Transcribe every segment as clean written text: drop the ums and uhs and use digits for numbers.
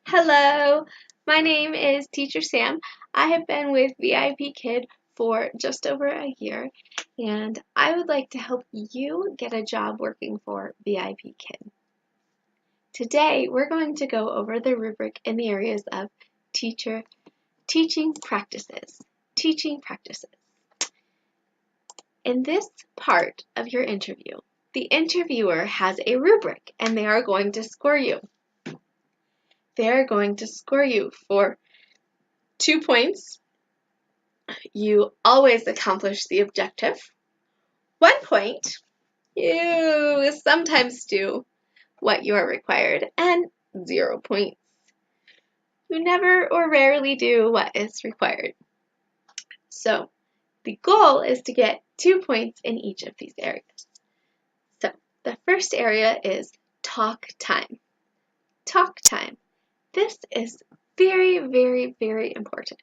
Hello, my name is Teacher Sam. I have been with ViPkid for just over a year, and I would like to help you get a job working for ViPkid. Today, we're going to go over the rubric in the areas of teaching practices. In this part of your interview, the interviewer has a rubric, and they are going to score you. They're going to score you for 2 points. You always accomplish the objective. 1 point. You sometimes do what you are required. And 0 points. You never or rarely do what is required. So the goal is to get 2 points in each of these areas. So the first area is talk time. Talk time. This is very, very, very important.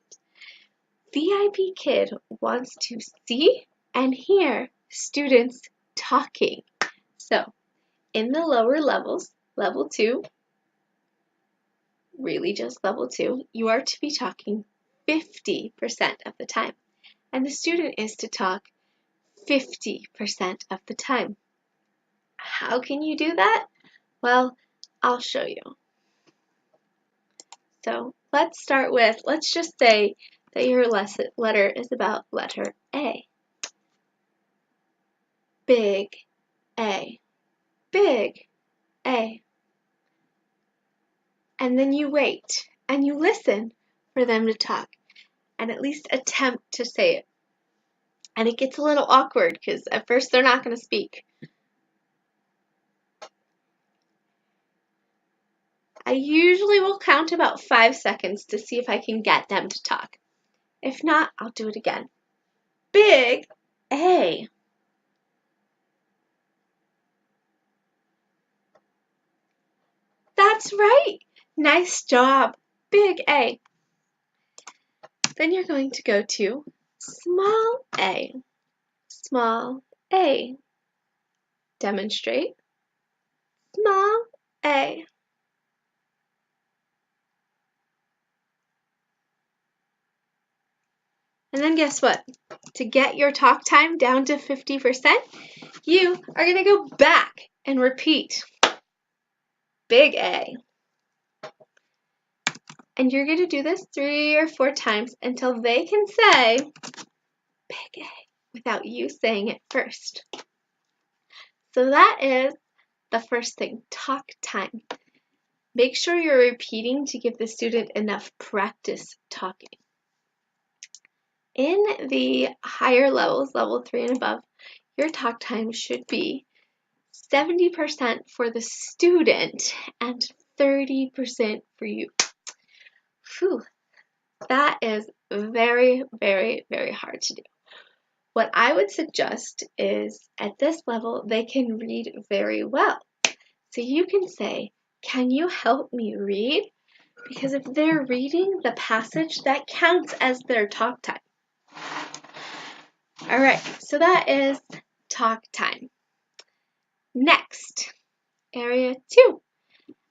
ViPkid wants to see and hear students talking. So, in the lower levels, level 2, really just level 2, you are to be talking 50% of the time. And the student is to talk 50% of the time. How can you do that? Well, I'll show you. So, let's start with, let's just say that your letter is about letter A. Big A. Big A. And then you wait and you listen for them to talk and at least attempt to say it. And it gets a little awkward because at first they're not going to speak. I usually will count about 5 seconds to see if I can get them to talk. If not, I'll do it again. Big A. That's right. Nice job. Big A. Then you're going to go to small a. Small a. Demonstrate. Small a. And then guess what? To get your talk time down to 50%, you are going to go back and repeat. Big A. And you're going to do this 3 or 4 times until they can say Big A without you saying it first. So that is the first thing, talk time. Make sure you're repeating to give the student enough practice talking. In the higher levels, level 3 and above, your talk time should be 70% for the student and 30% for you. Whew, that is very, very, very hard to do. What I would suggest is at this level, they can read very well. So you can say, can you help me read? Because if they're reading the passage, that counts as their talk time. All right, so that is talk time. Next, area 2,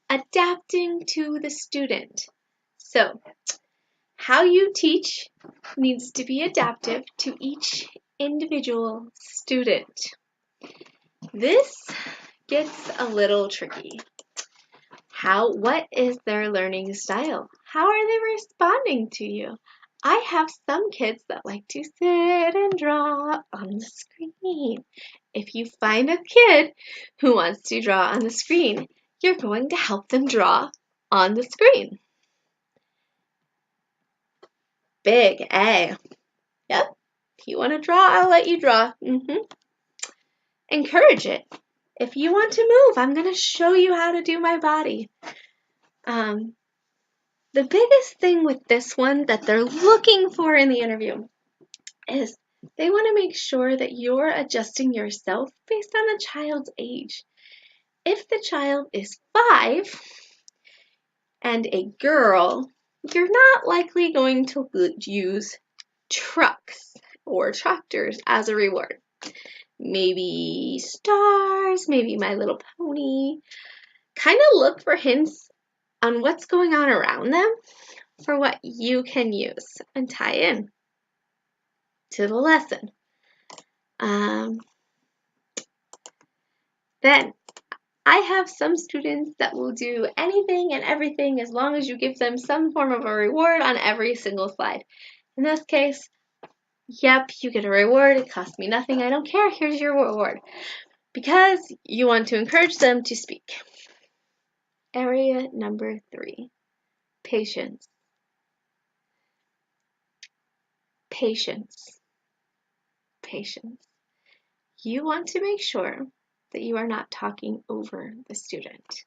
adapting to the student. So, how you teach needs to be adaptive to each individual student. This gets a little tricky. What is their learning style? How are they responding to you? I have some kids that like to sit and draw on the screen. If you find a kid who wants to draw on the screen, you're going to help them draw on the screen. Big A. Yep. If you want to draw, I'll let you draw. Encourage it. If you want to move, I'm going to show you how to do my body. The biggest thing with this one that they're looking for in the interview is they want to make sure that you're adjusting yourself based on the child's age. If the child is 5 and a girl, you're not likely going to use trucks or tractors as a reward. Maybe stars, maybe My Little Pony. Kind of look for hints on what's going on around them for what you can use and tie in to the lesson. Then I have some students that will do anything and everything as long as you give them some form of a reward on every single slide. In this case, yep, you get a reward. It costs me nothing. I don't care. Here's your reward. Because you want to encourage them to speak. Area number 3, patience. Patience. Patience. You want to make sure that you are not talking over the student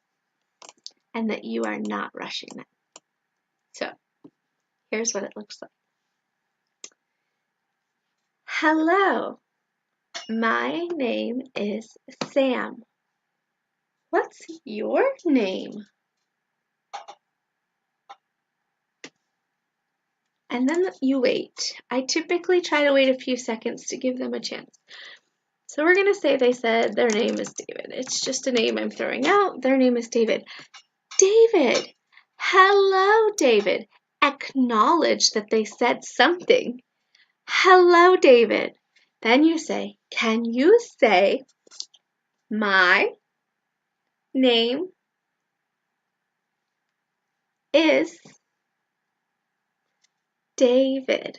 and that you are not rushing them. So, here's what it looks like. Hello, my name is Sam. What's your name? And then you wait. I typically try to wait a few seconds to give them a chance. So we're going to say they said their name is David. It's just a name I'm throwing out. Their name is David. David. Hello, David. Acknowledge that they said something. Hello, David. Then you say, can you say, my name is David.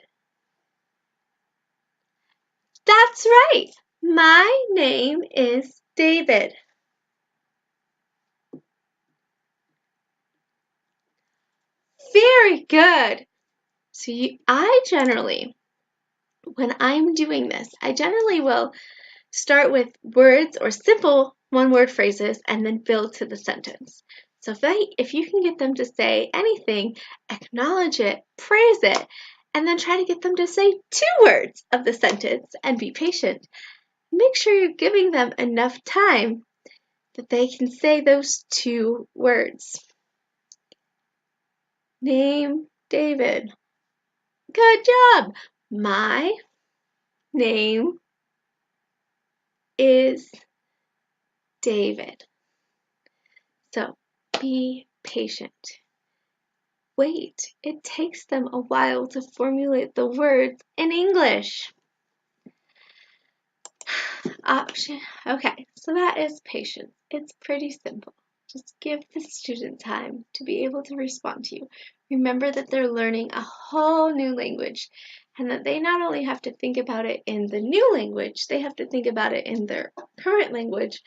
That's right. My name is David. Very good. So I generally, when I'm doing this, I generally will start with words or simple one-word phrases and then build to the sentence. So if you can get them to say anything, acknowledge it, praise it, and then try to get them to say 2 words of the sentence and be patient. Make sure you're giving them enough time that they can say those 2 words. Name, David. Good job. My name is David. So be patient. Wait, it takes them a while to formulate the words in English. Option. Okay, so that is patience. It's pretty simple. Just give the student time to be able to respond to you. Remember that they're learning a whole new language and that they not only have to think about it in the new language, they have to think about it in their current language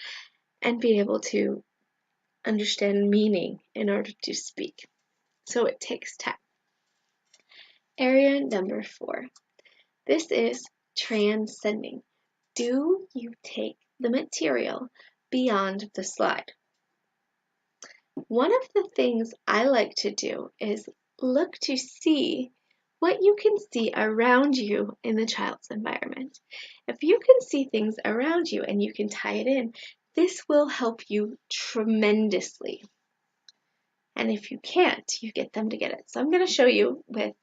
and be able to understand meaning in order to speak. So it takes time. Area number 4. This is transcending. Do you take the material beyond the slide? One of the things I like to do is look to see what you can see around you in the child's environment. If you can see things around you and you can tie it in, this will help you tremendously. And if you can't, you get them to get it. So I'm going to show you with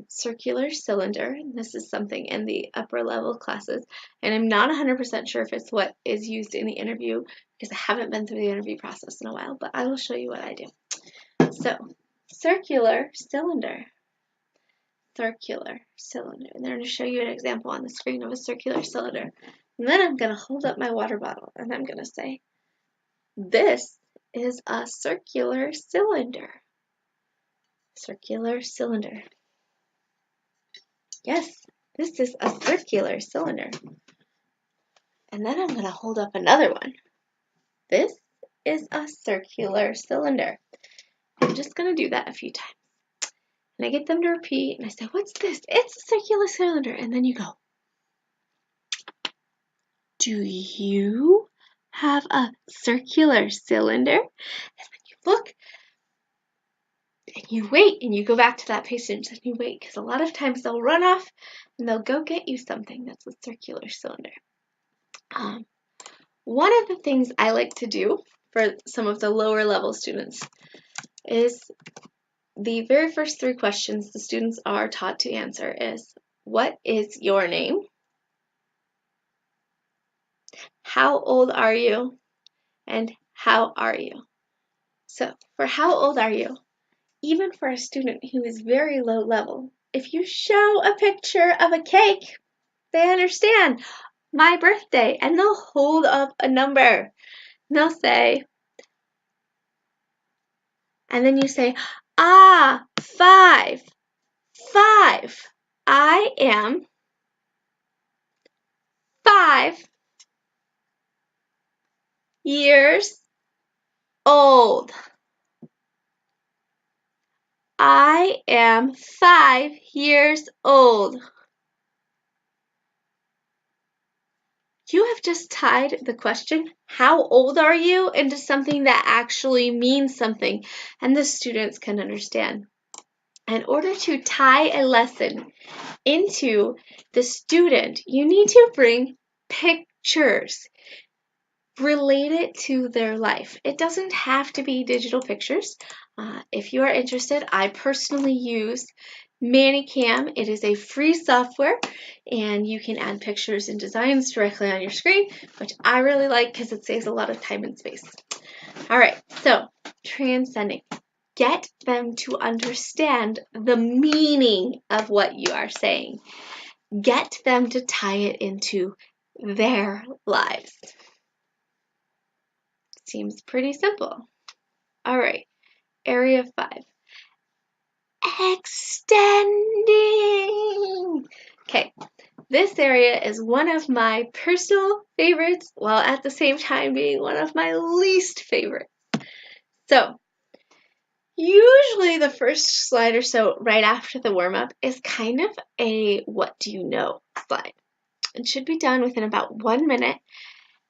circular cylinder. This is something in the upper level classes, and I'm not 100% sure if it's what is used in the interview because I haven't been through the interview process in a while, but I will show you what I do. So, circular cylinder. Circular cylinder. And they're going to show you an example on the screen of a circular cylinder. And then I'm going to hold up my water bottle and I'm going to say, this is a circular cylinder. Circular cylinder. Yes, this is a circular cylinder. And then I'm going to hold up another one. This is a circular cylinder. I'm just going to do that a few times. And I get them to repeat, and I say, what's this? It's a circular cylinder. And then you go, do you have a circular cylinder? And then you look, and you wait, and you go back to that patient, and you wait, because a lot of times they'll run off, and they'll go get you something that's a circular cylinder. One of the things I like to do for some of the lower level students is the very first 3 questions the students are taught to answer is, what is your name? How old are you? And how are you? So for how old are you? Even for a student who is very low level, if you show a picture of a cake, they understand my birthday, and they'll hold up a number. They'll say, and then you say, 5. I am 5 years old. I am 5 years old. You have just tied the question, how old are you, into something that actually means something, and the students can understand. In order to tie a lesson into the student, you need to bring pictures. Relate it to their life. It doesn't have to be digital pictures. If you are interested, I personally use manicam. It is a free software, and you can add pictures and designs directly on your screen, which I really like because it saves a lot of time and space. All right, so transcending. Get them to understand the meaning of what you are saying. Get them to tie it into their lives. Seems pretty simple. All right, area 5. Extending. Okay, this area is one of my personal favorites, while at the same time being one of my least favorites. So, usually the first slide or so right after the warm-up is kind of a what do you know slide. It should be done within about 1 minute,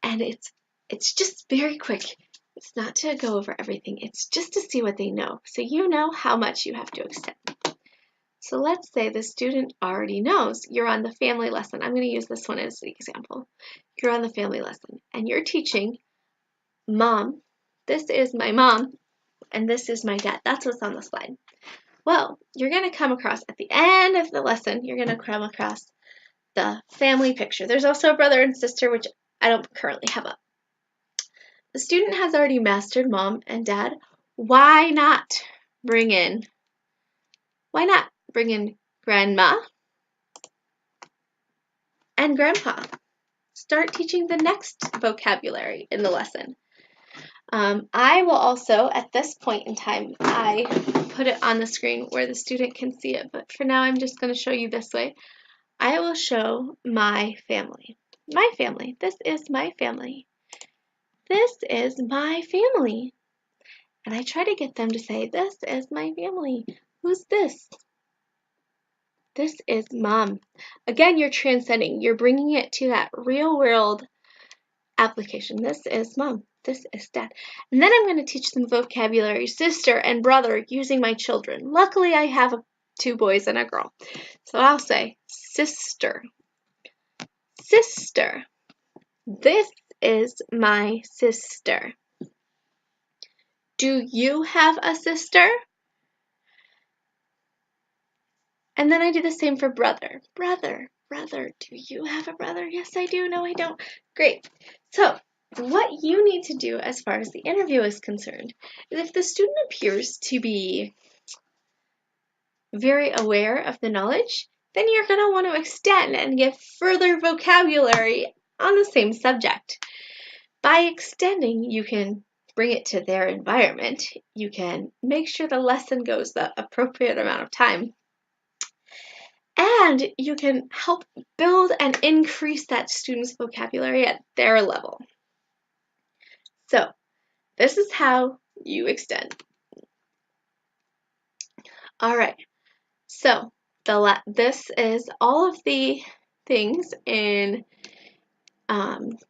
and it's just very quick. It's not to go over everything. It's just to see what they know, so you know how much you have to extend. So let's say the student already knows you're on the family lesson. I'm going to use this one as the example. You're on the family lesson, and you're teaching mom. This is my mom, and this is my dad. That's what's on the slide. Well, you're going to come across, at the end of the lesson, you're going to come across the family picture. There's also a brother and sister, which I don't currently have up. The student has already mastered mom and dad. Why not bring in grandma and grandpa? Start teaching the next vocabulary in the lesson. I will also, at this point in time, I put it on the screen where the student can see it, but for now I'm just going to show you this way. I will show my family. My family. This is my family. This is my family. And I try to get them to say, this is my family. Who's this? This is mom. Again, you're transcending. You're bringing it to that real world application. This is mom. This is dad. And then I'm going to teach them vocabulary, sister and brother, using my children. Luckily, I have 2 boys and a girl. So I'll say, sister. Sister. This is my sister. Do you have a sister? And then I do the same for brother. Brother, do you have a brother? Yes, I do. No, I don't. Great. So, what you need to do as far as the interview is concerned is if the student appears to be very aware of the knowledge, then you're going to want to extend and give further vocabulary on the same subject. By extending, you can bring it to their environment. You can make sure the lesson goes the appropriate amount of time. And you can help build and increase that student's vocabulary at their level. So, this is how you extend. All right. So, this is all of the things in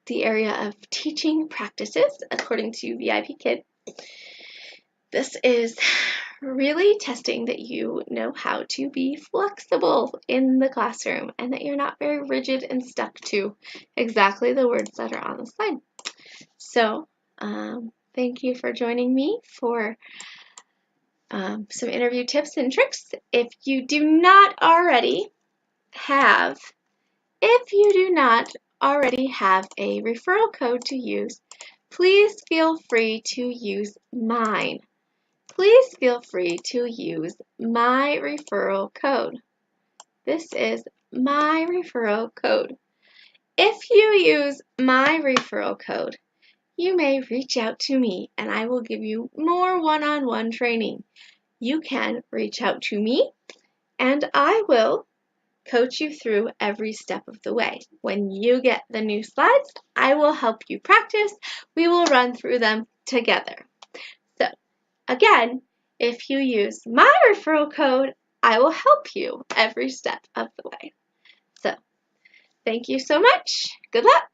the area of teaching practices according to ViPkid. This is really testing that you know how to be flexible in the classroom and that you're not very rigid and stuck to exactly the words that are on the slide. So, thank you for joining me for some interview tips and tricks. If you do not already have a referral code to use, please feel free to use mine. Please feel free to use my referral code. This is my referral code. If you use my referral code, you may reach out to me and I will give you more one-on-one training. You can reach out to me and I will coach you through every step of the way. When you get the new slides, I will help you practice. We will run through them together. So again, if you use my referral code, I will help you every step of the way. So thank you so much. Good luck.